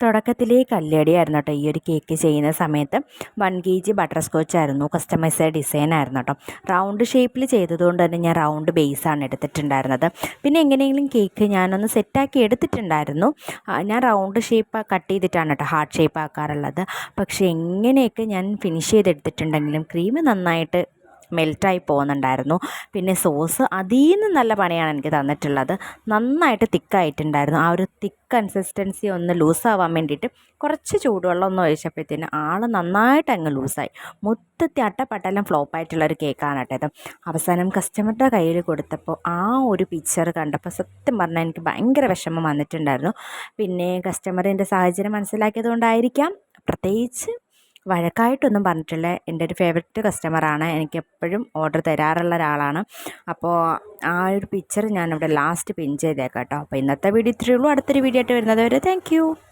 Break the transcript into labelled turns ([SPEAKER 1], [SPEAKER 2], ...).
[SPEAKER 1] തുടക്കത്തിലേ കല്ലേടിയായിരുന്നു കേട്ടോ ഈ ഒരു കേക്ക് ചെയ്യുന്ന സമയത്ത്. 1 kg ബട്ടർ സ്കോച്ച് ആയിരുന്നു, കസ്റ്റമൈസ്ഡ് ഡിസൈൻ ആയിരുന്നു കേട്ടോ. റൗണ്ട് ഷേപ്പിൽ ചെയ്തതുകൊണ്ട് തന്നെ ഞാൻ റൗണ്ട് ബേസാണ് എടുത്തിട്ടുണ്ടായിരുന്നത്. പിന്നെ എങ്ങനെയെങ്കിലും കേക്ക് ഞാനൊന്ന് സെറ്റാക്കി എടുത്തിട്ടുണ്ടായിരുന്നു. ഞാൻ റൗണ്ട് ഷേപ്പ് കട്ട് ചെയ്തിട്ടാണ് കേട്ടോ ഹാർട്ട് ഷേപ്പ് ആക്കാറുള്ളത്. പക്ഷേ എങ്ങനെയൊക്കെ ഞാൻ ഫിനിഷ് ചെയ്തെടുത്തിട്ടുണ്ടെങ്കിലും ക്രീം നന്നായിട്ട് മെൽറ്റായി പോകുന്നുണ്ടായിരുന്നു. പിന്നെ സോസ് അതിൽ നിന്ന് നല്ല പണിയാണ് എനിക്ക് തന്നിട്ടുള്ളത്. നന്നായിട്ട് തിക്കായിട്ടുണ്ടായിരുന്നു. ആ ഒരു തിക്ക് കൺസിസ്റ്റൻസി ഒന്ന് ലൂസാവാൻ വേണ്ടിയിട്ട് കുറച്ച് ചൂടുവെള്ളം ഒന്ന് ഒഴിച്ചപ്പോഴത്തേന് ആൾ നന്നായിട്ട് അങ്ങ് ലൂസായി. മൊത്തത്തിൽ അട്ടപ്പട്ടെല്ലാം ഫ്ലോപ്പായിട്ടുള്ളൊരു കേക്കാണ് കേട്ടോ ഇത്. അവസാനം കസ്റ്റമറുടെ കയ്യിൽ കൊടുത്തപ്പോൾ ആ ഒരു പിക്ചർ കണ്ടപ്പോൾ സത്യം പറഞ്ഞാൽ എനിക്ക് ഭയങ്കര വിഷമം വന്നിട്ടുണ്ടായിരുന്നു. പിന്നെ കസ്റ്റമറിൻ്റെ സാഹചര്യം മനസ്സിലാക്കിയത് കൊണ്ടായിരിക്കാം, പ്രത്യേകിച്ച് വഴക്കായിട്ടൊന്നും പറഞ്ഞിട്ടില്ല. എൻ്റെ ഒരു ഫേവററ്റ് കസ്റ്റമറാണ്, എനിക്ക് എപ്പോഴും ഓർഡർ തരാറുള്ള ഒരാളാണ്. അപ്പോൾ ആ ഒരു പിക്ചർ ഞാനിവിടെ ലാസ്റ്റ് പിൻ ചെയ്തേക്കാം കേട്ടോ. അപ്പോൾ ഇന്നത്തെ വീഡിയോ ഇത്രയേ ഉള്ളൂ. അടുത്തൊരു വീഡിയോ ആയിട്ട് വരുന്നത് വരെ താങ്ക് യു.